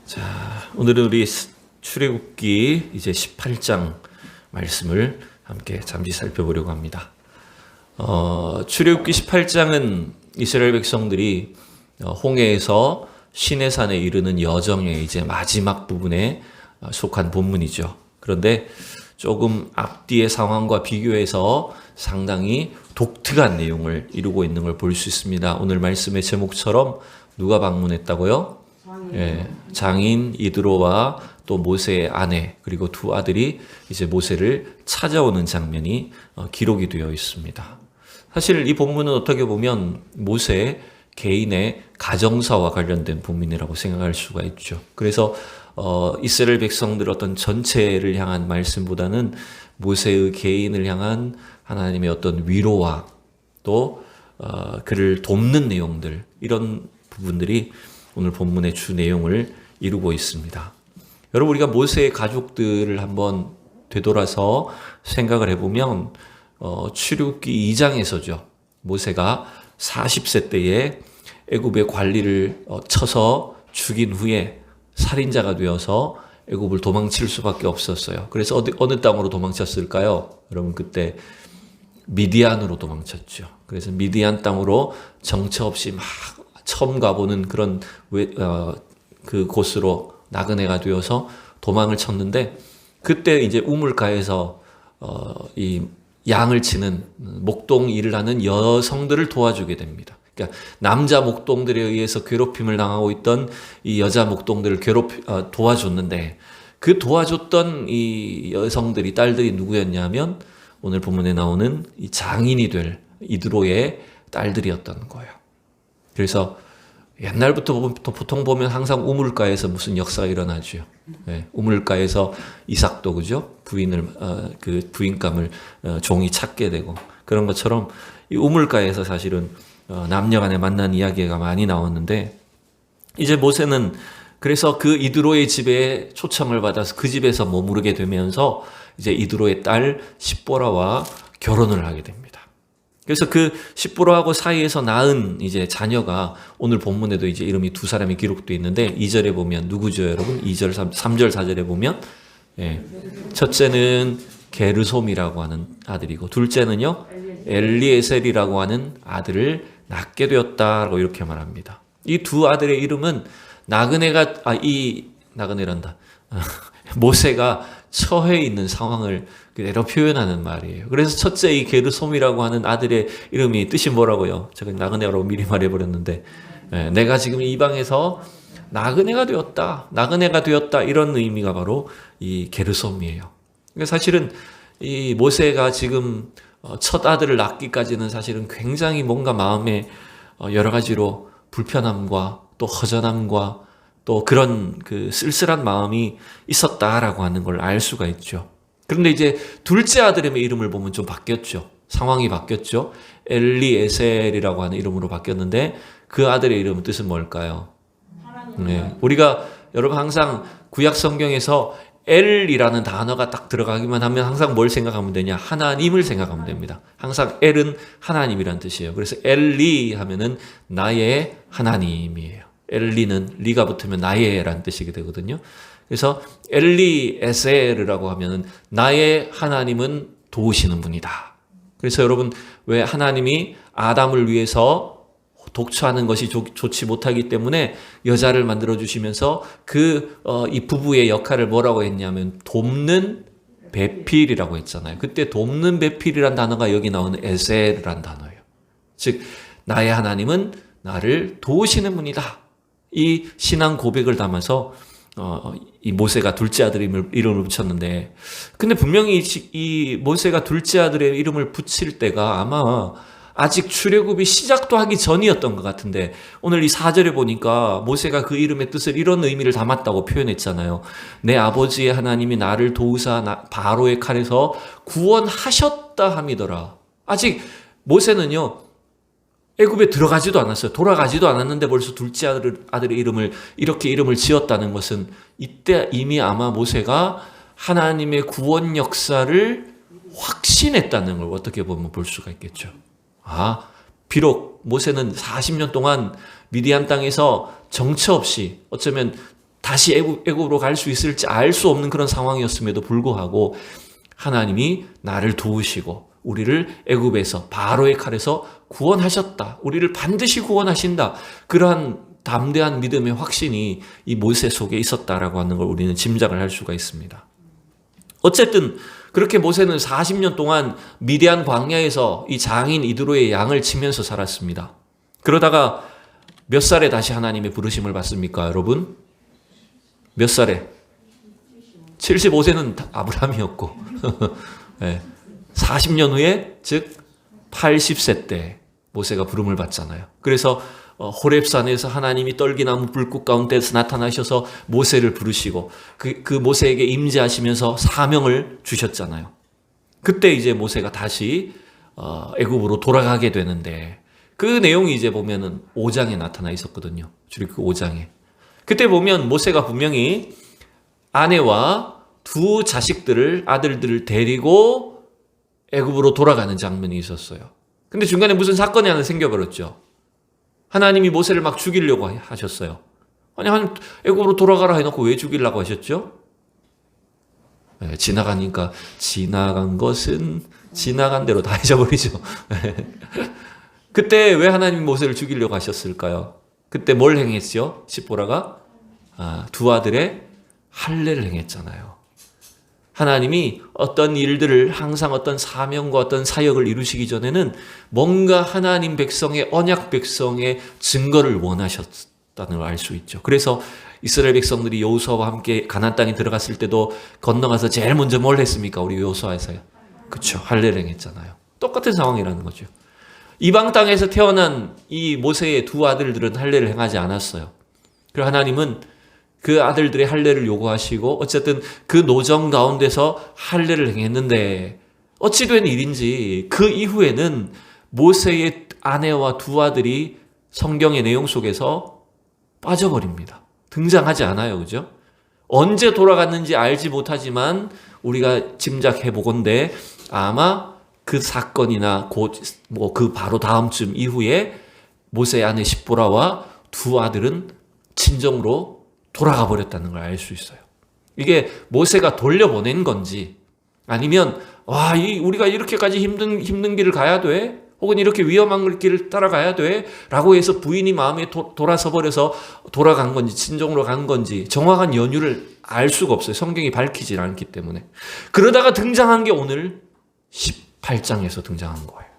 자, 오늘은 우리 출애굽기 이제 18장 말씀을 함께 잠시 살펴보려고 합니다. 출애굽기 18장은 이스라엘 백성들이 홍해에서 시내산에 이르는 여정의 이제 마지막 부분에 속한 본문이죠. 그런데 조금 앞뒤의 상황과 비교해서 상당히 독특한 내용을 이루고 있는 걸 볼 수 있습니다. 오늘 말씀의 제목처럼 누가 방문했다고요? 장인 이드로와 또 모세의 아내 그리고 두 아들이 이제 모세를 찾아오는 장면이 기록이 되어 있습니다. 사실 이 본문은 어떻게 보면 모세 개인의 가정사와 관련된 본문이라고 생각할 수가 있죠. 그래서 이스라엘 백성들 어떤 전체를 향한 말씀보다는 모세의 개인을 향한 하나님의 어떤 위로와 또 그를 돕는 내용들, 이런 부분들이 오늘 본문의 주 내용을 이루고 있습니다. 여러분, 우리가 모세의 가족들을 한번 되돌아서 생각을 해보면 출애굽기 2장에서죠. 모세가 40세 때에 애굽의 관리를 쳐서 죽인 후에 살인자가 되어서 애굽을 도망칠 수밖에 없었어요. 그래서 어느 땅으로 도망쳤을까요? 여러분, 그때 미디안으로 도망쳤죠. 그래서 미디안 땅으로 정처 없이 막 처음 가보는 그런 그 곳으로 나그네가 되어서 도망을 쳤는데, 그때 이제 우물가에서 이 양을 치는 목동 일을 하는 여성들을 도와주게 됩니다. 그러니까 남자 목동들에 의해서 괴롭힘을 당하고 있던 이 여자 목동들을 도와줬는데, 그 도와줬던 이 여성들이, 딸들이 누구였냐면 오늘 본문에 나오는 이 장인이 될 이드로의 딸들이었던 거예요. 그래서 옛날부터 보통 보면 항상 우물가에서 무슨 역사가 일어나죠. 우물가에서 이삭도 그죠? 그 부인감을 종이 찾게 되고, 그런 것처럼 이 우물가에서 사실은 남녀간에 만난 이야기가 많이 나왔는데, 이제 모세는 그래서 그 이드로의 집에 초청을 받아서 그 집에서 머무르게 되면서 이제 이드로의 딸 십보라와 결혼을 하게 됩니다. 그래서 그 십보라하고 사이에서 낳은 이제 자녀가 오늘 본문에도 이제 이름이 두 사람이 기록되어 있는데, 2절에 보면 누구죠, 여러분? 2절, 3절, 4절에 보면 첫째는 게르솜이라고 하는 아들이고, 둘째는요 엘리에셀이라고 하는 아들을 낳게 되었다라고 이렇게 말합니다. 이 두 아들의 이름은 모세가 처해 있는 상황을 그대로 표현하는 말이에요. 그래서 첫째 이 게르솜이라고 하는 아들의 이름이 뜻이 뭐라고요? 제가 나그네라고 미리 말해버렸는데, 내가 지금 이방에서 나그네가 되었다 이런 의미가 바로 이 게르솜이에요. 그러니까 사실은 이 모세가 지금 첫 아들을 낳기까지는 사실은 굉장히 뭔가 마음에 여러 가지로 불편함과 또 허전함과 또 그런 그 쓸쓸한 마음이 있었다라고 하는 걸 알 수가 있죠. 그런데 이제 둘째 아들의 이름을 보면 좀 바뀌었죠. 상황이 바뀌었죠. 엘리에셀이라고 하는 이름으로 바뀌었는데, 그 아들의 이름은 뜻은 뭘까요? 우리가 여러분 항상 구약 성경에서 엘이라는 단어가 딱 들어가기만 하면 항상 뭘 생각하면 되냐? 하나님을 생각하면 됩니다. 항상 엘은 하나님이란 뜻이에요. 그래서 엘리 하면은 나의 하나님이에요. 엘리는 리가 붙으면 나의라는 뜻이게 되거든요. 그래서 엘리에셀이라고 하면은 나의 하나님은 도우시는 분이다. 그래서 여러분, 왜 하나님이 아담을 위해서 독처하는 것이 좋지 못하기 때문에 여자를 만들어 주시면서 이 부부의 역할을 뭐라고 했냐면 돕는 배필이라고 했잖아요. 그때 돕는 배필이란 단어가 여기 나오는 에셀이란 단어예요. 즉 나의 하나님은 나를 도우시는 분이다. 이 신앙 고백을 담아서 이 모세가 둘째 아들의 이름을 붙였는데, 근데 분명히 이 모세가 둘째 아들의 이름을 붙일 때가 아마 아직 출애굽이 시작도 하기 전이었던 것 같은데, 오늘 이 4절에 보니까 모세가 그 이름의 뜻을 이런 의미를 담았다고 표현했잖아요. 내 아버지의 하나님이 나를 도우사 바로의 칼에서 구원하셨다 함이더라. 아직 모세는요 애굽에 들어가지도 않았어요. 돌아가지도 않았는데 벌써 둘째 아들의 이름을 지었다는 것은 이때 이미 아마 모세가 하나님의 구원 역사를 확신했다는 걸 어떻게 보면 볼 수가 있겠죠. 비록 모세는 40년 동안 미디안 땅에서 정처 없이 어쩌면 다시 애굽으로 갈 수 있을지 알 수 없는 그런 상황이었음에도 불구하고 하나님이 나를 도우시고 우리를 애굽에서 바로의 칼에서 구원하셨다. 우리를 반드시 구원하신다. 그러한 담대한 믿음의 확신이 이 모세 속에 있었다라고 하는 걸 우리는 짐작을 할 수가 있습니다. 어쨌든 그렇게 모세는 40년 동안 미디안 광야에서 이 장인 이드로의 양을 치면서 살았습니다. 그러다가 몇 살에 다시 하나님의 부르심을 받습니까, 여러분? 몇 살에? 75세는 아브라함이었고 40년 후에 즉 80세 때 모세가 부름을 받잖아요. 그래서 호렙산에서 하나님이 떨기나무 불꽃 가운데서 나타나셔서 모세를 부르시고 그 모세에게 임재하시면서 사명을 주셨잖아요. 그때 이제 모세가 다시 애굽으로 돌아가게 되는데 그 내용이 이제 보면은 5장에 나타나 있었거든요. 출애굽기 5장에. 그때 보면 모세가 분명히 아내와 두 아들들을 데리고 애굽으로 돌아가는 장면이 있었어요. 근데 중간에 무슨 사건이 하나 생겨버렸죠. 하나님이 모세를 막 죽이려고 하셨어요. 아니, 애굽으로 돌아가라 해놓고 왜 죽이려고 하셨죠? 네, 지나가니까 지나간 것은 지나간 대로 다 잊어버리죠. 그때 왜 하나님이 모세를 죽이려고 하셨을까요? 그때 뭘 행했죠? 십보라가 두 아들의 할례를 행했잖아요. 하나님이 어떤 일들을 항상 어떤 사명과 어떤 사역을 이루시기 전에는 뭔가 하나님 백성의 언약 백성의 증거를 원하셨다는 걸 알 수 있죠. 그래서 이스라엘 백성들이 여호수아와 함께 가나안 땅에 들어갔을 때도 건너가서 제일 먼저 뭘 했습니까? 우리 여호수아에서요. 그렇죠. 할례를 행했잖아요. 똑같은 상황이라는 거죠. 이방 땅에서 태어난 이 모세의 두 아들들은 할례를 행하지 않았어요. 그리고 하나님은 그 아들들의 할례를 요구하시고 어쨌든 그 노정 가운데서 할례를 행했는데 어찌 된 일인지 그 이후에는 모세의 아내와 두 아들이 성경의 내용 속에서 빠져버립니다. 등장하지 않아요. 그죠? 언제 돌아갔는지 알지 못하지만 우리가 짐작해 보건대 아마 그 사건이나 그 바로 다음쯤 이후에 모세의 아내 십보라와 두 아들은 친정으로 돌아가 버렸다는 걸 알 수 있어요. 이게 모세가 돌려보낸 건지 아니면 우리가 이렇게까지 힘든 길을 가야 돼? 혹은 이렇게 위험한 길을 따라가야 돼? 라고 해서 부인이 마음에 돌아서 버려서 돌아간 건지 친정으로 간 건지 정확한 연유를 알 수가 없어요. 성경이 밝히질 않기 때문에. 그러다가 등장한 게 오늘 18장에서 등장한 거예요.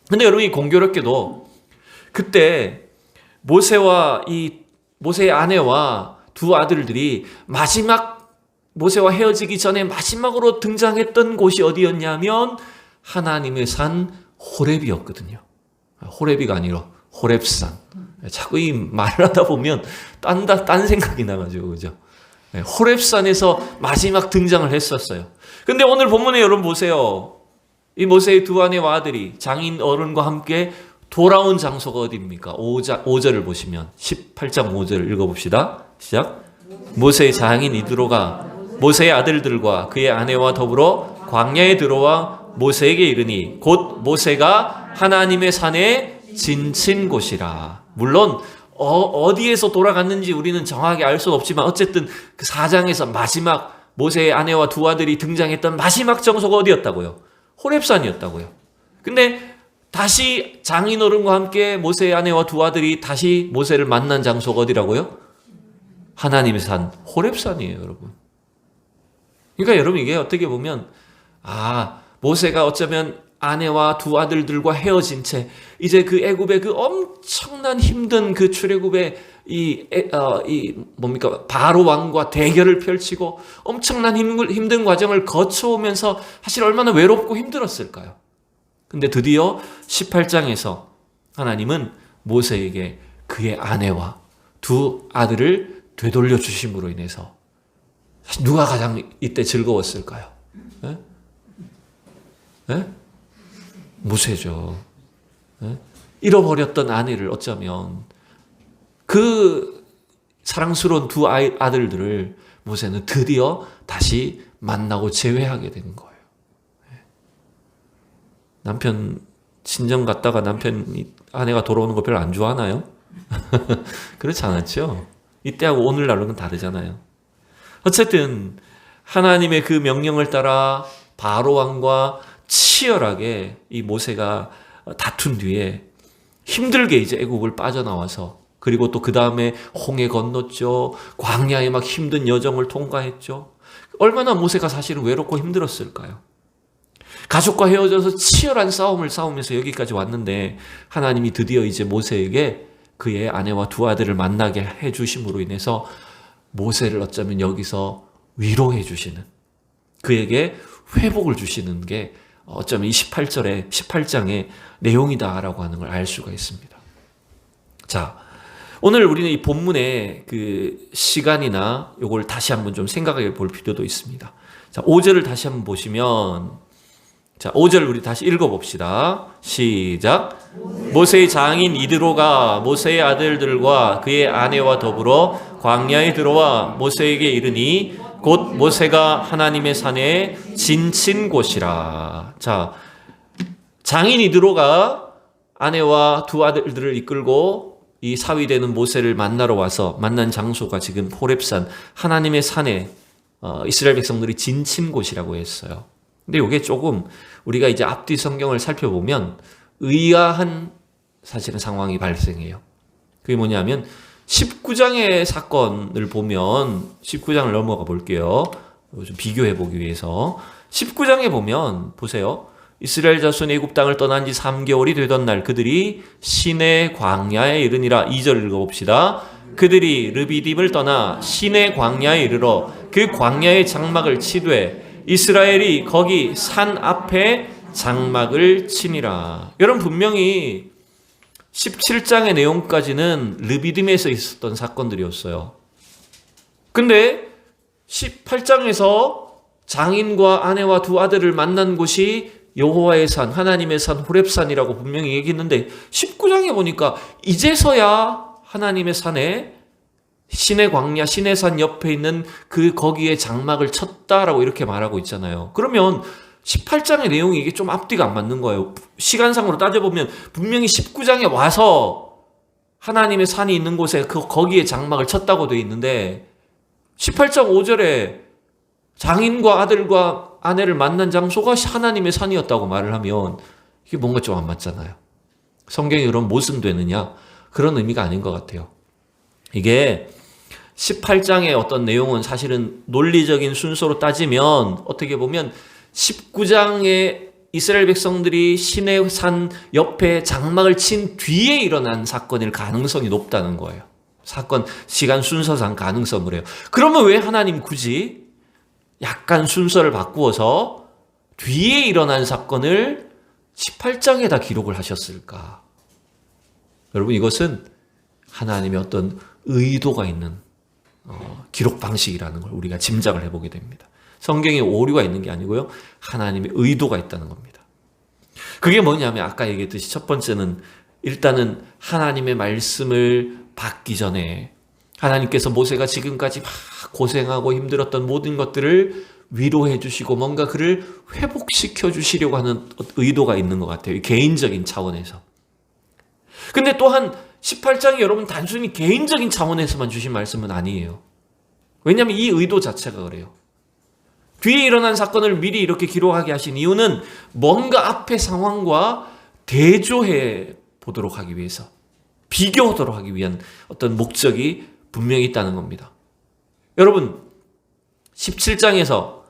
근데 여러분이 공교롭게도 그때 모세의 아내와 두 아들들이 모세와 헤어지기 전에 마지막으로 등장했던 곳이 어디였냐면 하나님의 산 호렙이었거든요. 호렙이가 아니라 호렙산. 자꾸 이 말을 하다 보면 딴 생각이 나가지고, 그죠? 호렙산에서 마지막 등장을 했었어요. 근데 오늘 본문에 여러분 보세요. 이 모세의 두 아내와 아들이 장인 어른과 함께 돌아온 장소가 어디입니까? 5절을 보시면 18장 5절을 읽어봅시다. 시작. 모세의 장인 이드로가 모세의 아들들과 그의 아내와 더불어 광야에 들어와 모세에게 이르니 곧 모세가 하나님의 산에 지친 곳이라. 물론 어디에서 돌아갔는지 우리는 정확하게 알 수는 없지만 어쨌든 그 4장에서 마지막 모세의 아내와 두 아들이 등장했던 마지막 장소가 어디였다고요? 호렙산이었다고요. 근데 다시 장인어른과 함께 모세의 아내와 두 아들이 다시 모세를 만난 장소가 어디라고요? 하나님의 산 호렙산이에요, 여러분. 그러니까 여러분 이게 어떻게 보면 모세가 어쩌면 아내와 두 아들들과 헤어진 채 이제 그 애굽의 그 엄청난 힘든 그 출애굽의 바로 왕과 대결을 펼치고 엄청난 힘든 과정을 거쳐오면서 사실 얼마나 외롭고 힘들었을까요? 근데 드디어 18장에서 하나님은 모세에게 그의 아내와 두 아들을 되돌려 주심으로 인해서 누가 가장 이때 즐거웠을까요? 네? 네? 모세죠. 네? 잃어버렸던 아내를 어쩌면 그 사랑스러운 두 아들들을 모세는 드디어 다시 만나고 재회하게 된 거예요. 남편 친정 갔다가 아내가 돌아오는 거 별로 안 좋아하나요? 그렇지 않았죠? 이때하고 오늘날로는 다르잖아요. 어쨌든 하나님의 그 명령을 따라 바로 왕과 치열하게 이 모세가 다툰 뒤에 힘들게 이제 애국을 빠져나와서, 그리고 또 그 다음에 홍해 건넜죠. 광야에 막 힘든 여정을 통과했죠. 얼마나 모세가 사실은 외롭고 힘들었을까요? 가족과 헤어져서 치열한 싸움을 싸우면서 여기까지 왔는데 하나님이 드디어 이제 모세에게 그의 아내와 두 아들을 만나게 해주심으로 인해서 모세를 어쩌면 여기서 위로해 주시는, 그에게 회복을 주시는 게 어쩌면 이 18장의 내용이다라고 하는 걸 알 수가 있습니다. 자, 오늘 우리는 이 본문의 그 시간이나 요걸 다시 한번 좀 생각해 볼 필요도 있습니다. 자, 5절을 다시 한번 보시면, 자, 5절 우리 다시 읽어봅시다. 시작. 모세의 장인 이드로가 모세의 아들들과 그의 아내와 더불어 광야에 들어와 모세에게 이르니 곧 모세가 하나님의 산에 지친 곳이라. 자, 장인 이드로가 아내와 두 아들들을 이끌고 이 사위되는 모세를 만나러 와서 만난 장소가 지금 호렙산 하나님의 산에 이스라엘 백성들이 지친 곳이라고 했어요. 근데 이게 조금 우리가 이제 앞뒤 성경을 살펴보면 의아한 사실은 상황이 발생해요. 그게 뭐냐면 19장의 사건을 보면, 19장을 넘어가 볼게요. 좀 비교해 보기 위해서. 19장에 보면 보세요. 이스라엘 자손이 애굽 땅을 떠난 지 3개월이 되던 날 그들이 시내 광야에 이르니라. 2절 읽어봅시다. 그들이 르비딤을 떠나 시내 광야에 이르러 그 광야의 장막을 치되 이스라엘이 거기 산 앞에 장막을 치니라. 여러분, 분명히 17장의 내용까지는 르비딤에서 있었던 사건들이었어요. 근데 18장에서 장인과 아내와 두 아들을 만난 곳이 여호와의 산, 하나님의 산, 호렙산이라고 분명히 얘기했는데 19장에 보니까 이제서야 하나님의 산에 시내 광야, 시내산 옆에 있는 그 거기에 장막을 쳤다라고 이렇게 말하고 있잖아요. 그러면 18장의 내용이 이게 좀 앞뒤가 안 맞는 거예요. 시간상으로 따져보면 분명히 19장에 와서 하나님의 산이 있는 곳에 거기에 장막을 쳤다고 되어 있는데 18장 5절에 장인과 아들과 아내를 만난 장소가 하나님의 산이었다고 말을 하면 이게 뭔가 좀 안 맞잖아요. 성경이 그럼 모순되느냐? 그런 의미가 아닌 것 같아요. 이게 18장의 어떤 내용은 사실은 논리적인 순서로 따지면 어떻게 보면 19장에 이스라엘 백성들이 시내 산 옆에 장막을 친 뒤에 일어난 사건일 가능성이 높다는 거예요. 사건 시간 순서상 가능성을 해요. 그러면 왜 하나님 굳이 약간 순서를 바꾸어서 뒤에 일어난 사건을 18장에다 기록을 하셨을까? 여러분, 이것은 하나님의 어떤 의도가 있는 기록 방식이라는 걸 우리가 짐작을 해보게 됩니다. 성경에 오류가 있는 게 아니고요, 하나님의 의도가 있다는 겁니다. 그게 뭐냐면 아까 얘기했듯이 첫 번째는 일단은 하나님의 말씀을 받기 전에 하나님께서 모세가 지금까지 막 고생하고 힘들었던 모든 것들을 위로해 주시고 뭔가 그를 회복시켜 주시려고 하는 의도가 있는 것 같아요. 개인적인 차원에서. 근데 또한 18장이 여러분 단순히 개인적인 차원에서만 주신 말씀은 아니에요. 왜냐하면 이 의도 자체가 그래요. 뒤에 일어난 사건을 미리 이렇게 기록하게 하신 이유는 뭔가 앞의 상황과 대조해 보도록 하기 위해서, 비교하도록 하기 위한 어떤 목적이 분명히 있다는 겁니다. 여러분, 17장에서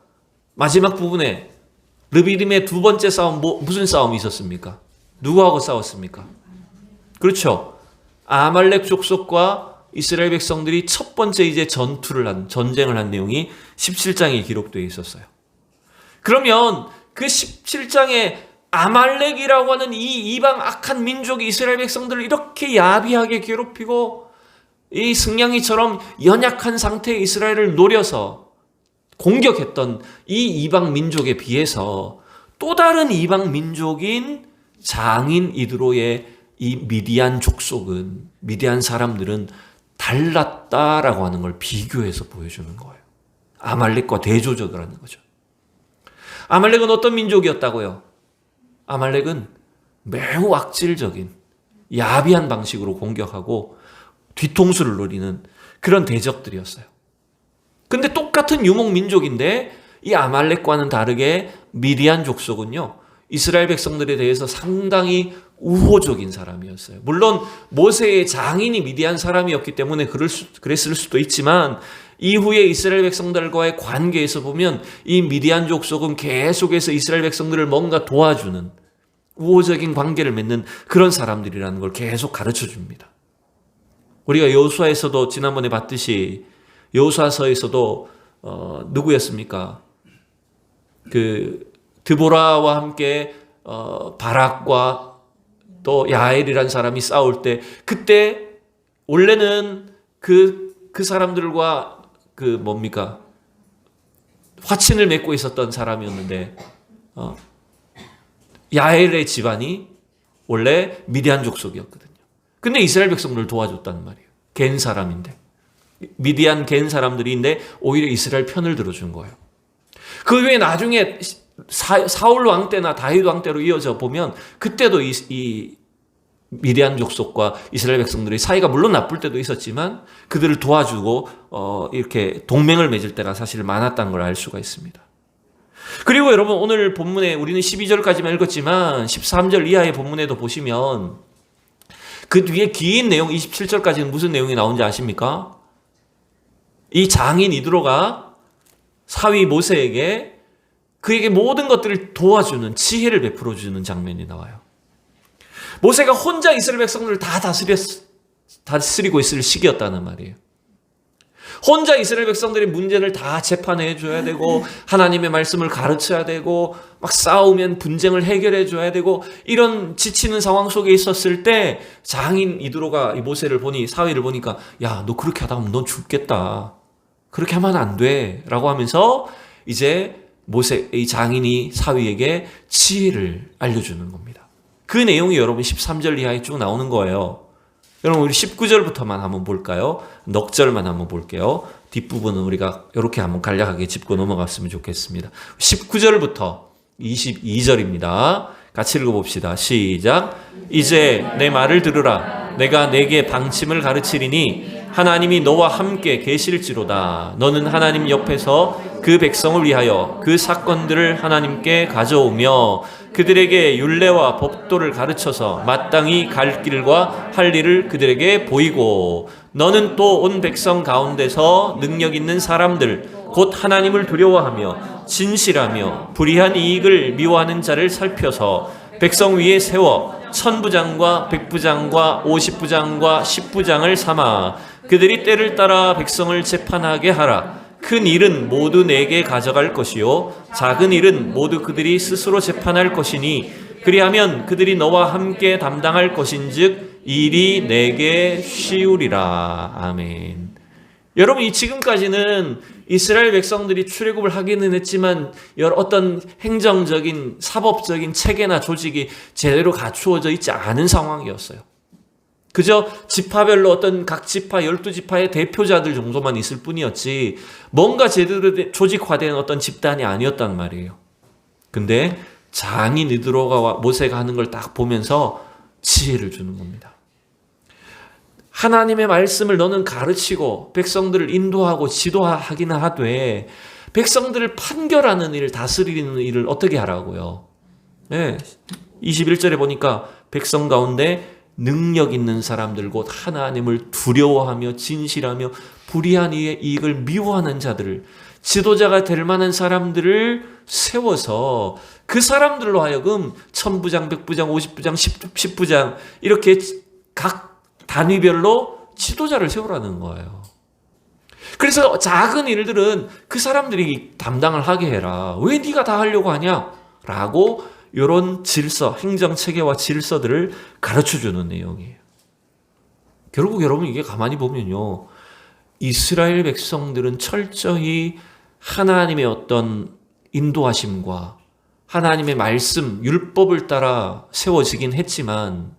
마지막 부분에 르비딤의 두 번째 싸움, 무슨 싸움이 있었습니까? 누구하고 싸웠습니까? 그렇죠. 아말렉 족속과 이스라엘 백성들이 첫 번째 이제 전쟁을 한 내용이 17장에 기록되어 있었어요. 그러면 그 17장에 아말렉이라고 하는 이 이방 악한 민족이 이스라엘 백성들을 이렇게 야비하게 괴롭히고 이 승냥이처럼 연약한 상태의 이스라엘을 노려서 공격했던 이 이방 민족에 비해서 또 다른 이방 민족인 장인 이드로의 이 미디안 족속은, 미디안 사람들은 달랐다라고 하는 걸 비교해서 보여주는 거예요. 아말렉과 대조적이라는 거죠. 아말렉은 어떤 민족이었다고요? 아말렉은 매우 악질적인 야비한 방식으로 공격하고 뒤통수를 노리는 그런 대적들이었어요. 근데 똑같은 유목민족인데 이 아말렉과는 다르게 미디안 족속은요, 이스라엘 백성들에 대해서 상당히 우호적인 사람이었어요. 물론 모세의 장인이 미디안 사람이었기 때문에 그랬을 수도 있지만 이후에 이스라엘 백성들과의 관계에서 보면 이 미디안 족속은 계속해서 이스라엘 백성들을 뭔가 도와주는 우호적인 관계를 맺는 그런 사람들이라는 걸 계속 가르쳐 줍니다. 우리가 여호수아에서도 지난번에 봤듯이 여호수아서에서도 누구였습니까? 그 드보라와 함께 바락과 또 야엘이라는 사람이 싸울 때, 그때 원래는 그 사람들과 화친을 맺고 있었던 사람이었는데 야엘의 집안이 원래 미디안 족속이었거든요. 근데 이스라엘 백성들을 도와줬다는 말이에요. 겐 사람인데, 미디안 겐 사람들인데 오히려 이스라엘 편을 들어준 거예요. 그 외에 나중에 사울 왕 때나 다윗 왕 때로 이어져 보면 그때도 이 미디안 족속과 이스라엘 백성들의 사이가 물론 나쁠 때도 있었지만 그들을 도와주고 이렇게 동맹을 맺을 때가 사실 많았다는 걸 알 수가 있습니다. 그리고 여러분, 오늘 본문에 우리는 12절까지만 읽었지만 13절 이하의 본문에도 보시면 그 뒤에 긴 내용 27절까지는 무슨 내용이 나오는지 아십니까? 이 장인 이드로가 사위 모세에게 그에게 모든 것들을 도와주는 지혜를 베풀어주는 장면이 나와요. 모세가 혼자 이스라엘 백성들을 다 다스리고 있을 시기였다는 말이에요. 혼자 이스라엘 백성들의 문제를 다 재판해 줘야 되고 하나님의 말씀을 가르쳐야 되고 막 싸우면 분쟁을 해결해 줘야 되고 이런 지치는 상황 속에 있었을 때 장인 이드로가 이 모세를 사위를 보니까 야, 너 그렇게 하다 보면 넌 죽겠다. 그렇게 하면 안 돼. 라고 하면서 이제 이 장인이 사위에게 지혜를 알려주는 겁니다. 그 내용이 여러분 13절 이하에 쭉 나오는 거예요. 여러분, 우리 19절부터만 한번 볼까요? 넉 절만 한번 볼게요. 뒷부분은 우리가 이렇게 한번 간략하게 짚고 넘어갔으면 좋겠습니다. 19절부터 22절입니다. 같이 읽어봅시다. 시작. 이제 내 말을 들으라. 내가 내게 방침을 가르치리니 하나님이 너와 함께 계실지로다. 너는 하나님 옆에서 그 백성을 위하여 그 사건들을 하나님께 가져오며 그들에게 율례와 법도를 가르쳐서 마땅히 갈 길과 할 일을 그들에게 보이고 너는 또 온 백성 가운데서 능력 있는 사람들 곧 하나님을 두려워하며 진실하며 불의한 이익을 미워하는 자를 살펴서 백성 위에 세워 천부장과 백부장과 50부장과 10부장을 삼아 그들이 때를 따라 백성을 재판하게 하라. 큰 일은 모두 내게 가져갈 것이요 작은 일은 모두 그들이 스스로 재판할 것이니 그리하면 그들이 너와 함께 담당할 것인즉 일이 내게 쉬우리라. 아멘. 여러분, 이 지금까지는 이스라엘 백성들이 출애굽을 하기는 했지만 어떤 행정적인 사법적인 체계나 조직이 제대로 갖추어져 있지 않은 상황이었어요. 그저 지파별로 어떤 각 지파 12지파의 대표자들 정도만 있을 뿐이었지 뭔가 제대로 조직화된 어떤 집단이 아니었단 말이에요. 근데 장인 이드로가 모세가 하는 걸 딱 보면서 지혜를 주는 겁니다. 하나님의 말씀을 너는 가르치고 백성들을 인도하고 지도하기는 하되 백성들을 판결하는 일, 다스리는 일을 어떻게 하라고요? 네, 21절에 보니까 백성 가운데 능력 있는 사람들 곧 하나님을 두려워하며 진실하며 불의한 이익을 미워하는 자들을 지도자가 될 만한 사람들을 세워서 그 사람들로 하여금 천부장, 백부장, 50부장, 10부장 이렇게 각 단위별로 지도자를 세우라는 거예요. 그래서 작은 일들은 그 사람들이 담당을 하게 해라. 왜 네가 다 하려고 하냐? 라고 이런 질서, 행정체계와 질서들을 가르쳐주는 내용이에요. 결국 여러분 이게 가만히 보면요. 이스라엘 백성들은 철저히 하나님의 어떤 인도하심과 하나님의 말씀, 율법을 따라 세워지긴 했지만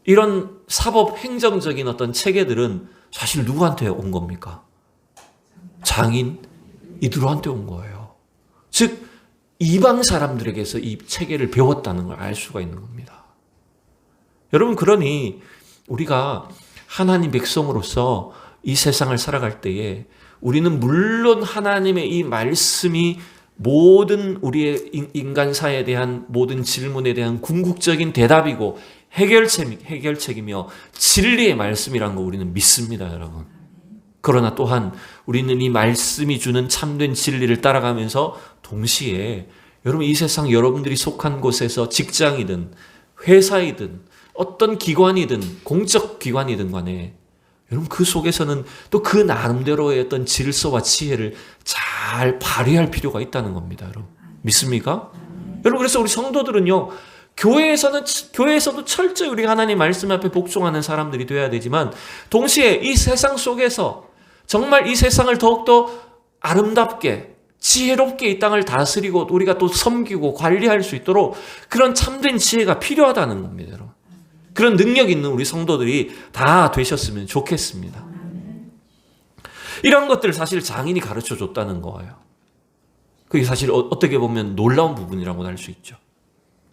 이런 사법, 행정적인 어떤 체계들은 사실 누구한테 온 겁니까? 장인 이드로한테 온 거예요. 즉 이방 사람들에게서 이 체계를 배웠다는 걸 알 수가 있는 겁니다. 여러분, 그러니 우리가 하나님 백성으로서 이 세상을 살아갈 때에 우리는 물론 하나님의 이 말씀이 모든 우리의 인간사에 대한 모든 질문에 대한 궁극적인 대답이고 해결책이며 진리의 말씀이라는 거 우리는 믿습니다, 여러분. 그러나 또한 우리는 이 말씀이 주는 참된 진리를 따라가면서 동시에 여러분 이 세상 여러분들이 속한 곳에서 직장이든 회사이든 어떤 기관이든 공적 기관이든 간에 여러분 그 속에서는 또 그 나름대로의 어떤 질서와 지혜를 잘 발휘할 필요가 있다는 겁니다, 여러분. 믿습니까? 여러분 그래서 우리 성도들은요, 교회에서도 철저히 우리 하나님 말씀 앞에 복종하는 사람들이 되어야 되지만 동시에 이 세상 속에서 정말 이 세상을 더욱더 아름답게 지혜롭게 이 땅을 다스리고 우리가 또 섬기고 관리할 수 있도록 그런 참된 지혜가 필요하다는 겁니다, 여러분. 그런 능력 있는 우리 성도들이 다 되셨으면 좋겠습니다. 이런 것들을 사실 장인이 가르쳐 줬다는 거예요. 그게 사실 어떻게 보면 놀라운 부분이라고 할 수 있죠.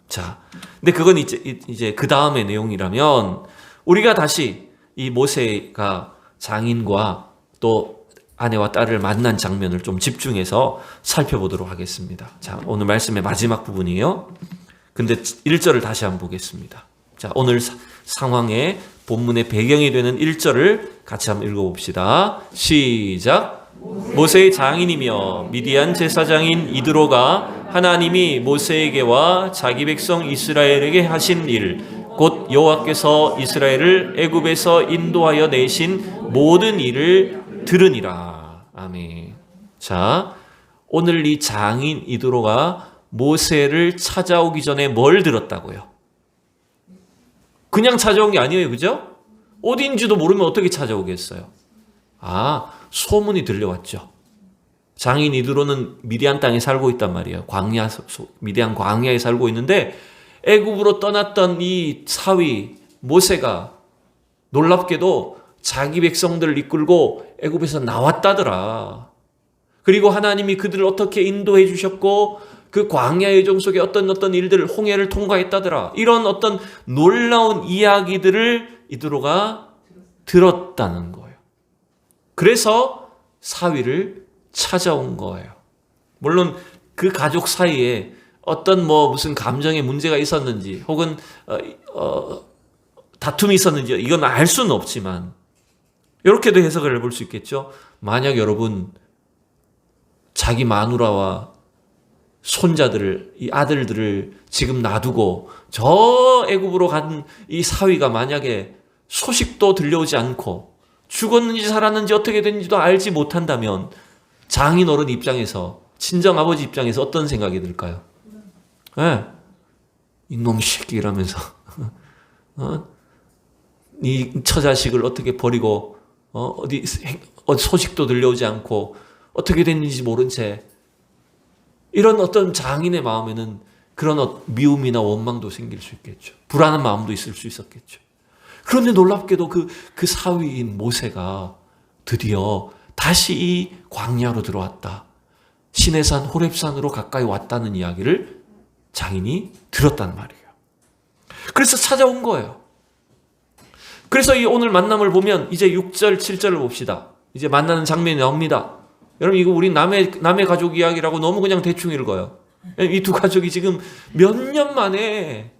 자, 근데 그건 이제 그 다음의 내용이라면 우리가 다시 이 모세가 장인과 또 아내와 딸을 만난 장면을 좀 집중해서 살펴보도록 하겠습니다. 자, 오늘 말씀의 마지막 부분이에요. 근데 1절을 다시 한번 보겠습니다. 자, 오늘 상황의 본문의 배경이 되는 1절을 같이 한번 읽어봅시다. 시작. 모세의 장인이며 미디안 제사장인 이드로가 하나님이 모세에게와 자기 백성 이스라엘에게 하신 일, 곧 여호와께서 이스라엘을 애굽에서 인도하여 내신 모든 일을 들으니라. 아멘. 자, 오늘 이 장인 이드로가 모세를 찾아오기 전에 뭘 들었다고요? 그냥 찾아온 게 아니에요, 그죠? 어디인지도 모르면 어떻게 찾아오겠어요? 아, 소문이 들려왔죠. 장인 이드로는 미디안 땅에 살고 있단 말이에요. 미디안 광야에 살고 있는데 애굽으로 떠났던 이 사위 모세가 놀랍게도 자기 백성들을 이끌고 애굽에서 나왔다더라. 그리고 하나님이 그들을 어떻게 인도해 주셨고 그 광야의 종 속에 어떤 일들을 홍해를 통과했다더라. 이런 어떤 놀라운 이야기들을 이드로가 들었다는 거예요. 그래서 사위를 찾아온 거예요. 물론 그 가족 사이에 어떤 무슨 감정의 문제가 있었는지 혹은 다툼이 있었는지 이건 알 수는 없지만 이렇게도 해석을 해볼 수 있겠죠. 만약 여러분 자기 마누라와 손자들을, 이 아들들을 지금 놔두고 저 애굽으로 간 이 사위가 만약에 소식도 들려오지 않고 죽었는지 살았는지 어떻게 됐는지도 알지 못한다면 장인 어른 입장에서, 친정아버지 입장에서 어떤 생각이 들까요? 네. 이놈 새끼 이러면서 이 처자식을 어떻게 버리고 어디 소식도 들려오지 않고 어떻게 됐는지 모른 채, 이런 어떤 장인의 마음에는 그런 미움이나 원망도 생길 수 있겠죠. 불안한 마음도 있을 수 있었겠죠. 그런데 놀랍게도 그 사위인 모세가 드디어 다시 이 광야로 들어왔다. 시내산 호렙산으로 가까이 왔다는 이야기를 장인이 들었단 말이에요. 그래서 찾아온 거예요. 그래서 이 오늘 만남을 보면 이제 6절, 7절을 봅시다. 이제 만나는 장면이 나옵니다. 여러분 이거 우리 남의 가족 이야기라고 너무 그냥 대충 읽어요. 이 두 가족이 지금 몇 년 만에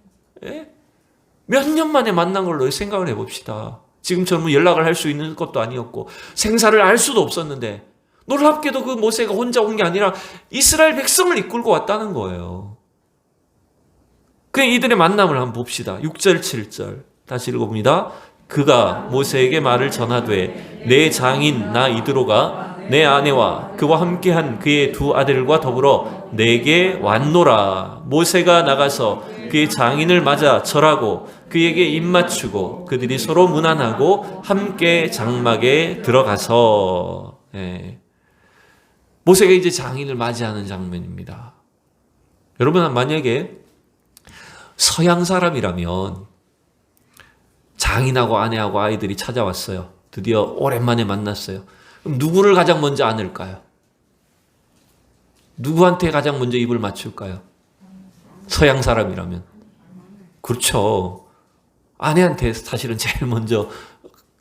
만난 걸로 생각을 해봅시다. 지금처럼 연락을 할 수 있는 것도 아니었고 생사를 알 수도 없었는데 놀랍게도 그 모세가 혼자 온 게 아니라 이스라엘 백성을 이끌고 왔다는 거예요. 그냥 이들의 만남을 한번 봅시다. 6절 7절 다시 읽어봅니다. 그가 모세에게 말을 전하되 내 장인 나 이드로가 내 아내와 그와 함께한 그의 두 아들과 더불어 내게 왔노라. 모세가 나가서 그의 장인을 맞아 절하고 그에게 입맞추고 그들이 서로 문안하고 함께 장막에 들어가서. 모세가 이제 장인을 맞이하는 장면입니다. 여러분 만약에 서양 사람이라면 장인하고 아내하고 아이들이 찾아왔어요. 드디어 오랜만에 만났어요. 그럼 누구를 가장 먼저 안을까요? 누구한테 가장 먼저 입을 맞출까요? 서양 사람이라면. 그렇죠. 아내한테 사실은 제일 먼저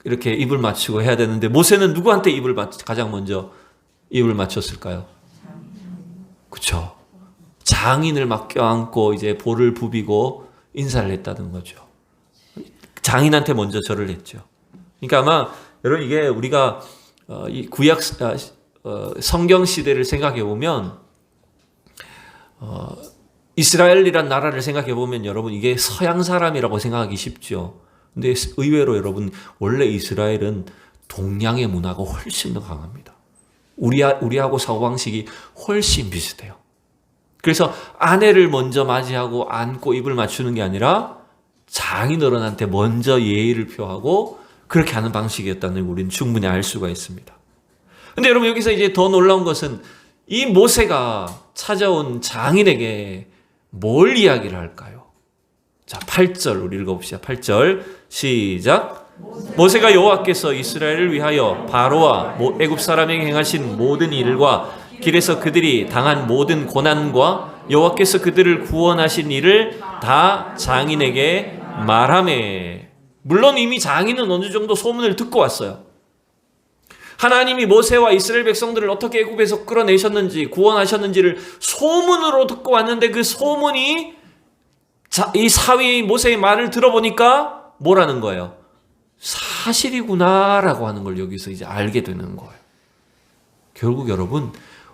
이렇게 입을 맞추고 해야 되는데 모세는 누구한테 가장 먼저 입을 맞췄을까요? 그렇죠. 장인을 막 껴안고 이제 볼을 부비고 인사를 했다는 거죠. 장인한테 먼저 절을 했죠. 그러니까 아마 여러분 이게 우리가 이 구약 성경 시대를 생각해 보면 이스라엘이란 나라를 생각해 보면 여러분 이게 서양 사람이라고 생각하기 쉽죠. 근데 의외로 여러분 원래 이스라엘은 동양의 문화가 훨씬 더 강합니다. 우리하고 사고방식이 훨씬 비슷해요. 그래서 아내를 먼저 맞이하고 안고 입을 맞추는 게 아니라 장인 어른한테 먼저 예의를 표하고 그렇게 하는 방식이었다는 걸 우리는 충분히 알 수가 있습니다. 근데 여러분 여기서 이제 더 놀라운 것은 이 모세가 찾아온 장인에게 뭘 이야기를 할까요? 자, 8절 우리 읽어봅시다. 8절 시작. 모세가 여호와께서 이스라엘을 위하여 바로와 애굽 사람에게 행하신 모든 일과 길에서 그들이 당한 모든 고난과 여호와께서 그들을 구원하신 일을 다 장인에게 말하매. 물론 이미 장인은 어느 정도 소문을 듣고 왔어요. 하나님이 모세와 이스라엘 백성들을 어떻게 애굽에서 끌어내셨는지 구원하셨는지를 소문으로 듣고 왔는데 그 소문이 이 사위 모세의 말을 들어보니까 뭐라는 거예요? 사실이구나라고 하는 걸 여기서 이제 알게 되는 거예요. 결국 여러분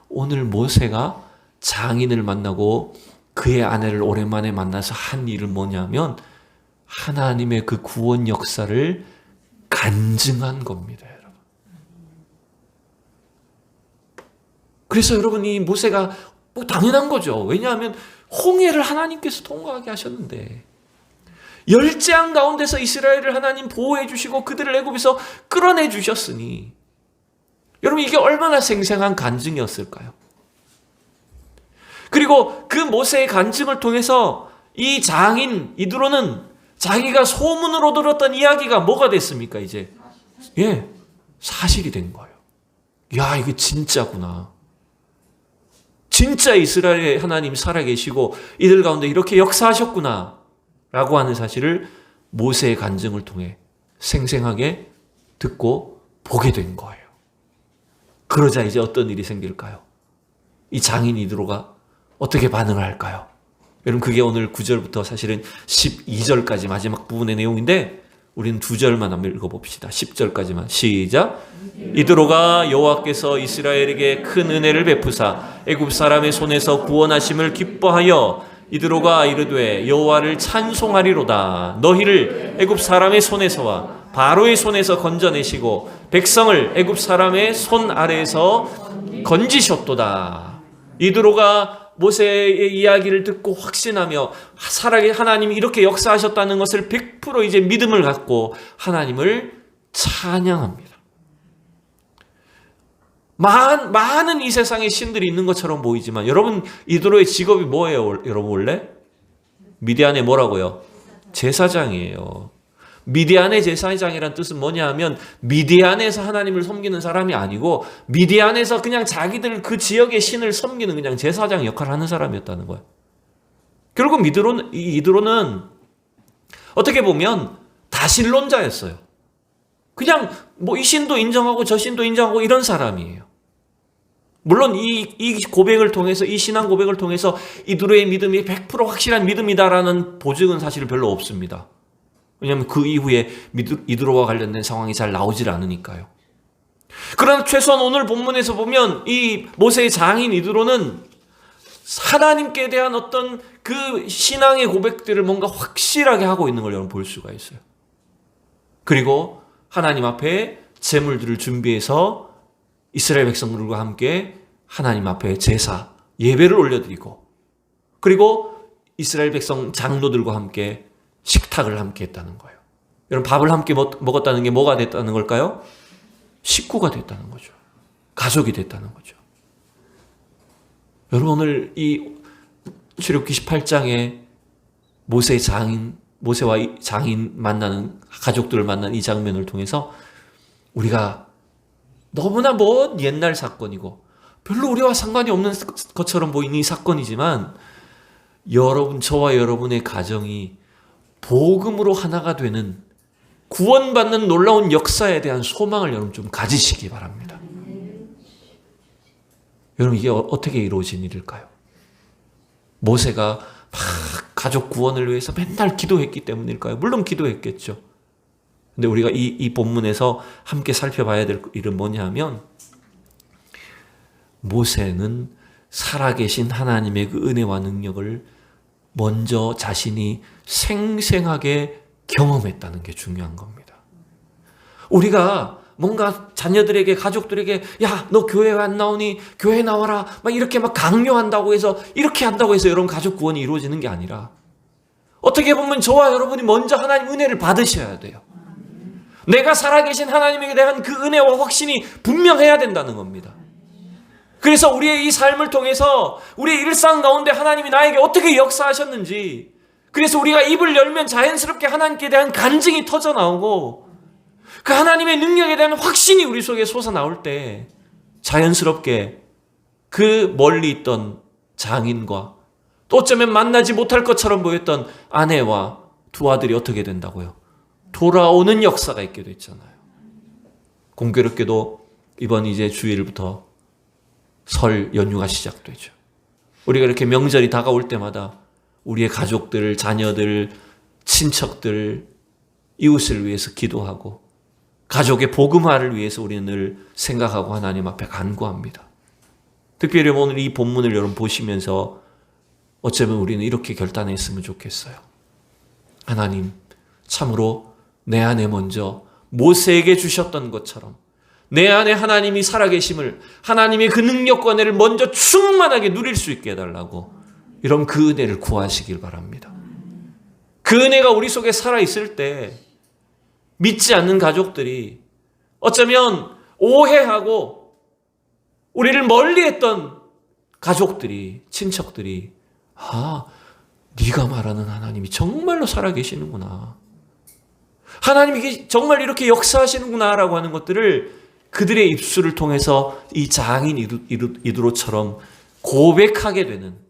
오늘 모세가 장인을 만나고 그의 아내를 오랜만에 만나서 한 일은 뭐냐면 하나님의 그 구원 역사를 간증한 겁니다. 여러분. 그래서 여러분 이 모세가 뭐 당연한 거죠. 왜냐하면 홍해를 하나님께서 통과하게 하셨는데 열재앙 가운데서 이스라엘을 하나님 보호해 주시고 그들을 애굽에서 끌어내 주셨으니 여러분 이게 얼마나 생생한 간증이었을까요? 그리고 그 모세의 간증을 통해서 이 장인 이드로는 자기가 소문으로 들었던 이야기가 뭐가 됐습니까? 이제 사실이 된 거예요. 야, 이게 진짜구나. 진짜 이스라엘의 하나님 살아계시고 이들 가운데 이렇게 역사하셨구나 라고 하는 사실을 모세의 간증을 통해 생생하게 듣고 보게 된 거예요. 그러자 이제 어떤 일이 생길까요? 이 장인 이드로가 어떻게 반응을 할까요? 여러분 그게 오늘 9절부터 사실은 12절까지 마지막 부분의 내용인데 우리는 2절만 한번 읽어봅시다. 10절까지만 시작. 이드로가 여호와께서 이스라엘에게 큰 은혜를 베푸사 애굽 사람의 손에서 구원하심을 기뻐하여 이드로가 이르되 여호와를 찬송하리로다. 너희를 애굽 사람의 손에서와 바로의 손에서 건져내시고 백성을 애굽 사람의 손 아래에서 건지셨도다. 이드로가 모세의 이야기를 듣고 확신하며 살아계 하나님이 이렇게 역사하셨다는 것을 100% 이제 믿음을 갖고 하나님을 찬양합니다. 많은 이 세상에 신들이 있는 것처럼 보이지만 여러분 이드로의 직업이 뭐예요? 여러분 원래? 미디안의 뭐라고요? 제사장이에요. 미디안의 제사장이란 뜻은 뭐냐 하면 미디안에서 하나님을 섬기는 사람이 아니고 미디안에서 그냥 자기들 그 지역의 신을 섬기는 그냥 제사장 역할을 하는 사람이었다는 거예요. 결국 이드로는 어떻게 보면 다신론자였어요. 그냥 뭐 이 신도 인정하고 저 신도 인정하고 이런 사람이에요. 물론 이 고백을 통해서 이 신앙 고백을 통해서 이드로의 믿음이 100% 확실한 믿음이다라는 보증은 사실 별로 없습니다. 왜냐하면 그 이후에 이드로와 관련된 상황이 잘 나오질 않으니까요. 그러나 최소한 오늘 본문에서 보면 이 모세의 장인 이드로는 하나님께 대한 어떤 그 신앙의 고백들을 뭔가 확실하게 하고 있는 걸 여러분 볼 수가 있어요. 그리고 하나님 앞에 제물들을 준비해서 이스라엘 백성들과 함께 하나님 앞에 제사, 예배를 올려드리고 그리고 이스라엘 백성 장로들과 함께 식탁을 함께 했다는 거예요. 여러분 밥을 함께 먹었다는 게 뭐가 됐다는 걸까요? 식구가 됐다는 거죠. 가족이 됐다는 거죠. 여러분 오늘 이 출애굽기 18장에 모세와 장인 만나는 가족들을 만나는 이 장면을 통해서 우리가 너무나 먼 옛날 사건이고 별로 우리와 상관이 없는 것처럼 보이는 이 사건이지만 저와 여러분의 가정이 복음으로 하나가 되는 구원받는 놀라운 역사에 대한 소망을 여러분 좀 가지시기 바랍니다. 여러분 이게 어떻게 이루어진 일일까요? 모세가 막 가족 구원을 위해서 맨날 기도했기 때문일까요? 물론 기도했겠죠. 근데 우리가 이 본문에서 함께 살펴봐야 될 일은 뭐냐 하면 모세는 살아계신 하나님의 그 은혜와 능력을 먼저 자신이 생생하게 경험했다는 게 중요한 겁니다. 우리가 뭔가 자녀들에게 가족들에게 야, 너 교회 안 나오니 교회 나와라 막 이렇게 막 강요한다고 해서 이렇게 한다고 해서 여러분 가족 구원이 이루어지는 게 아니라 어떻게 보면 저와 여러분이 먼저 하나님 은혜를 받으셔야 돼요. 내가 살아계신 하나님에 대한 그 은혜와 확신이 분명해야 된다는 겁니다. 그래서 우리의 이 삶을 통해서 우리의 일상 가운데 하나님이 나에게 어떻게 역사하셨는지, 그래서 우리가 입을 열면 자연스럽게 하나님께 대한 간증이 터져 나오고 그 하나님의 능력에 대한 확신이 우리 속에 솟아나올 때 자연스럽게 그 멀리 있던 장인과 또 어쩌면 만나지 못할 것처럼 보였던 아내와 두 아들이 어떻게 된다고요? 돌아오는 역사가 있게 됐잖아요. 공교롭게도 이번 이제 주일부터 설 연휴가 시작되죠. 우리가 이렇게 명절이 다가올 때마다 우리의 가족들, 자녀들, 친척들, 이웃을 위해서 기도하고 가족의 복음화를 위해서 우리는 늘 생각하고 하나님 앞에 간구합니다. 특별히 오늘 이 본문을 여러분 보시면서 어쩌면 우리는 이렇게 결단했으면 좋겠어요. 하나님, 참으로 내 안에 먼저 모세에게 주셨던 것처럼 내 안에 하나님이 살아계심을, 하나님의 그 능력과 은혜를 먼저 충만하게 누릴 수 있게 해달라고 이런 그 은혜를 구하시길 바랍니다. 그 은혜가 우리 속에 살아있을 때 믿지 않는 가족들이 어쩌면 오해하고 우리를 멀리했던 가족들이, 친척들이 아, 네가 말하는 하나님이 정말로 살아계시는구나, 하나님이 정말 이렇게 역사하시는구나 라고 하는 것들을 그들의 입술을 통해서 이 장인 이두로처럼 고백하게 되는,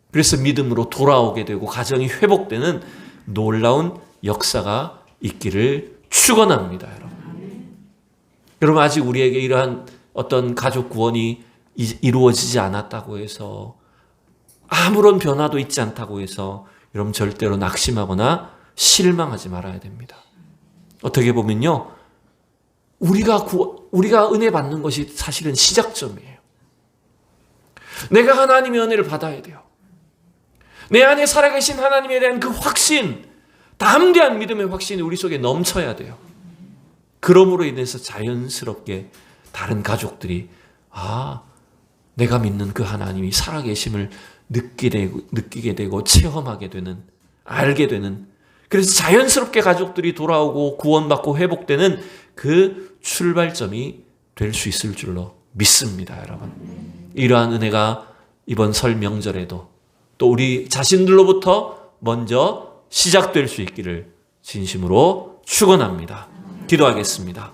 그래서 믿음으로 돌아오게 되고 가정이 회복되는 놀라운 역사가 있기를 축원합니다, 여러분. 여러분 아직 우리에게 이러한 어떤 가족 구원이 이루어지지 않았다고 해서 아무런 변화도 있지 않다고 해서 여러분 절대로 낙심하거나 실망하지 말아야 됩니다. 어떻게 보면요, 우리가 은혜 받는 것이 사실은 시작점이에요. 내가 하나님의 은혜를 받아야 돼요. 내 안에 살아계신 하나님에 대한 그 확신, 담대한 믿음의 확신이 우리 속에 넘쳐야 돼요. 그러므로 인해서 자연스럽게 다른 가족들이 내가 믿는 그 하나님이 살아계심을 느끼게 되고 체험하게 되는, 알게 되는, 그래서 자연스럽게 가족들이 돌아오고 구원받고 회복되는 그 출발점이 될 수 있을 줄로 믿습니다, 여러분. 이러한 은혜가 이번 설 명절에도 또 우리 자신들로부터 먼저 시작될 수 있기를 진심으로 축원합니다. 기도하겠습니다.